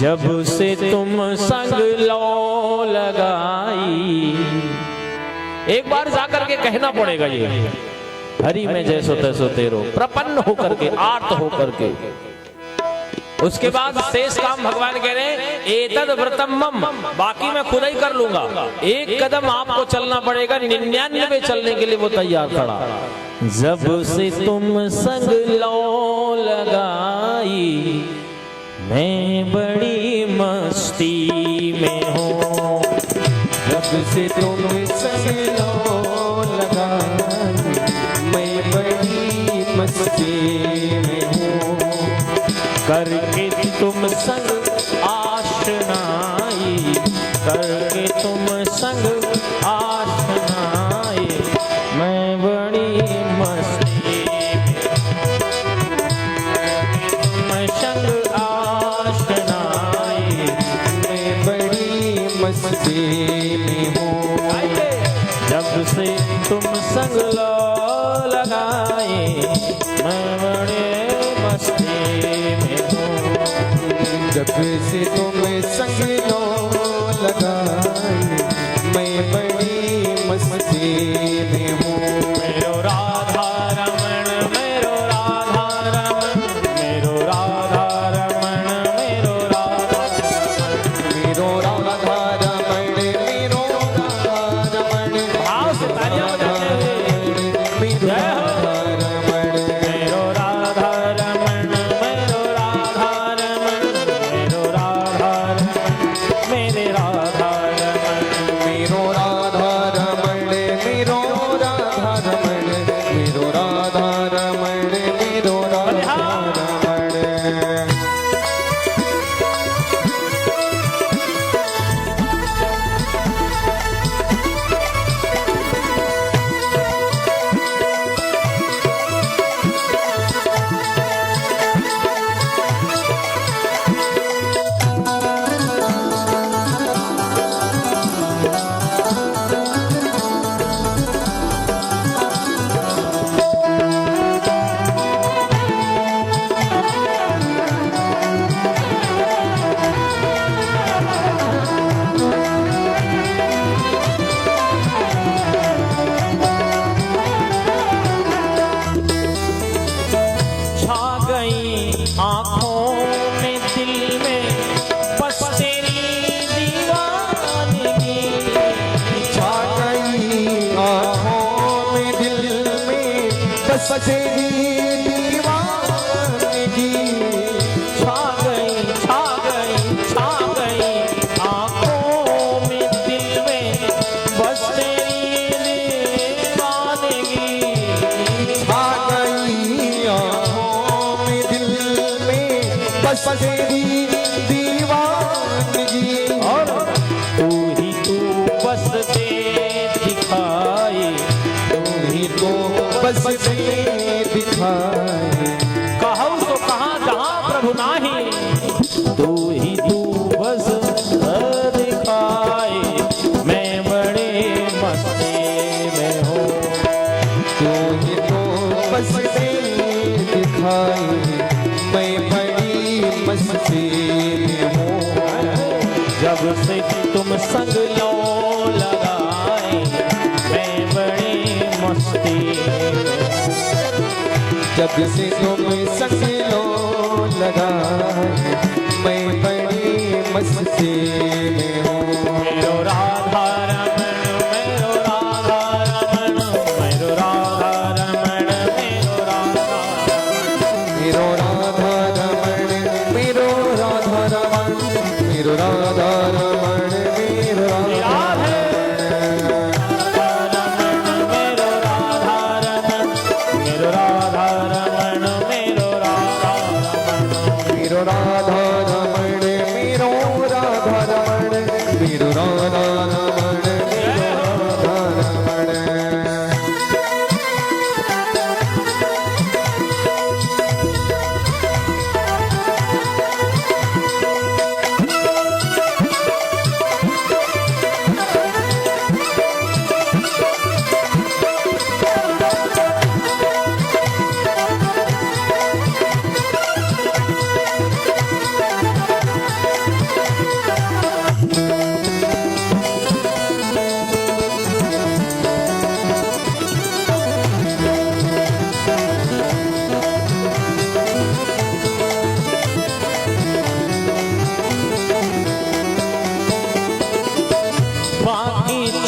जब से तुम संग लो लगाई। एक बार जाकर के कहना पड़ेगा ये, हरि में जैसो तैसो तेरो, प्रपन्न होकर के, आर्त होकर के। उसके बाद शेष काम भगवान कह रहे हैं एतद व्रतम मम, बाकी मैं खुद ही कर लूंगा। एक कदम आपको चलना पड़ेगा, 99 चलने के लिए वो तैयार खड़ा। जब से तुम संग लो लगाई, मैं बड़ी मस्ती में हूँ। जब से तुम संग लो लगाई, मैं बड़ी मस्ती में हूँ। करके तुम संग आशनाई, करके तुम संग आशनाई, मैं बड़ी मस्ती में संग आशनाई, मैं बड़ी मस्ती में हूँ। जब से तुम संग लो लगाए, मैं बड़े मस्ती में हूँ। जब से तुम संग लो लगाई, मैं बड़ी मस्ती में हूँ। मेरो राधा रमण, मेरो राधा रमण, मेरो राधा रमण, मेरो राधा रमण, मेरो राधा रमण, मेरो राधा रमण, भाव से तालियां बजाते हुए मेरो राधा रमण, मेरो राधा रमण, मेरो राधा रमण, मेरो राधा रमण, मेरे राधा रमण, मेरो राधा रमण, मेरो राधा रमण, मेरो राधा रमण, मेरो राधा रमण। छा गई आँखों में, दिल में, बस तेरी दीवानगी। छा गई आँखों में, दिल में, बस तेरी दीवानगी। छा गई, छा गई, छा गई आँखों में, दिल में, बस तेरी दीवानगी। छा गई आँखों में, दिल में, बस तेरी दीवानगी। और तू ही तू बस दे दिखाई, तू ही तो बस दे दिखाई। कहूँ तो कहाँ जहाँ प्रभु नाही, तू ही तू बस दिखाई, मैं बड़े मस्ती में हूँ। तू ही तो बस दे दिखाई, मैं बड़ी मस्ती में हूँ। जब से तुम संग लो लगाए, मैं बड़ी मस्ती में हूँ। जब से तुम संग लो लगाए, मैं बड़ी मस्ती में हूँ। मेरो राधा रमण, मेरो राधा रमण, मेरो राधा रमण, मेरो राधा रमण, मेरो राधा रमण, मेरो राधा रमण, मेरो राधा रमण, मेरो राधा मेरो राधा रमण, मेरो राधा रमण, मेरो राधा रमण, मेरो राधा रमण, मेरो राधा रमण, मेरो राधा रमण, मेरो राधा रमण।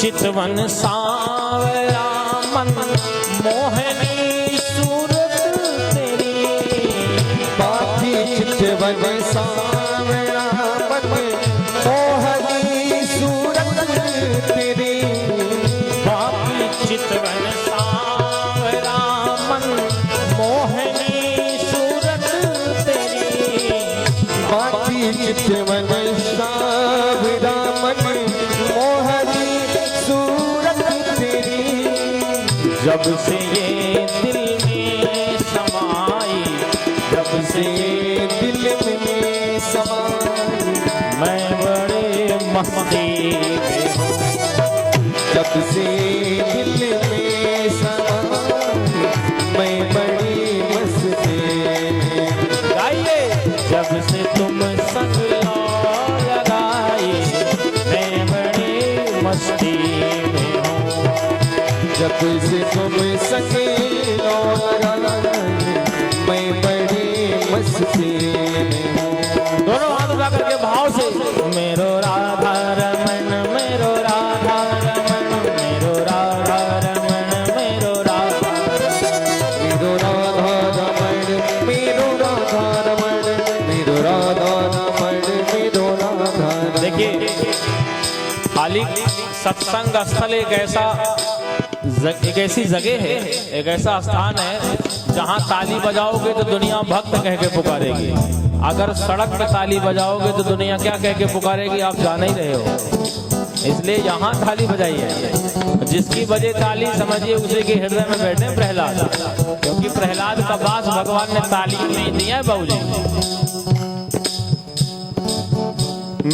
चितवन सांवरा मन मोहनी सूरत तेरी। बाकी चितवन सांवरा मन मोहनी सूरत तेरी। बाकी चितवन सांवरा मन मोहनी सूरत तेरी। बाकी चितवन सांवरा मन मोहनी सूरत तेरी। जब से ये दिल में समाई, जब से ये दिल में समाई, मैं बड़े मस्ती में हूँ। जब से दिल में समाई, मैं बड़ी मस्ती में हूँ। गाइए। जब से तुम संग लो लगाई, मैं बड़ी मस्ती में हूँ। जब से तुम सके लो लगाई, मैं बड़ी मस्ती में हूँ। दोनों हाथ उठा करके भाव से मेरो राधा रमन, मेरो राधा रमन, मेरो राधा रमन, मेरो राधा मेरो राधा रमण, मेरो राधा रमण, मेरो राधा रमण, मेरो राधा रमण। देखिए, खाली सत्संग स्थल एक ऐसी जगह है, एक ऐसा स्थान है जहाँ ताली बजाओगे तो दुनिया भक्त कह के पुकारेगी। अगर सड़क पे ताली बजाओगे तो दुनिया क्या कह के पुकारेगी, आप जान ही रहे हो। इसलिए यहाँ ताली बजाइए। जिसकी बजे ताली समझिए उसी के हृदय में बैठे प्रहलाद, क्योंकि प्रहलाद का वास भगवान ने ताली में दिया है बाबूजी।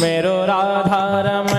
मेरो राधा रमन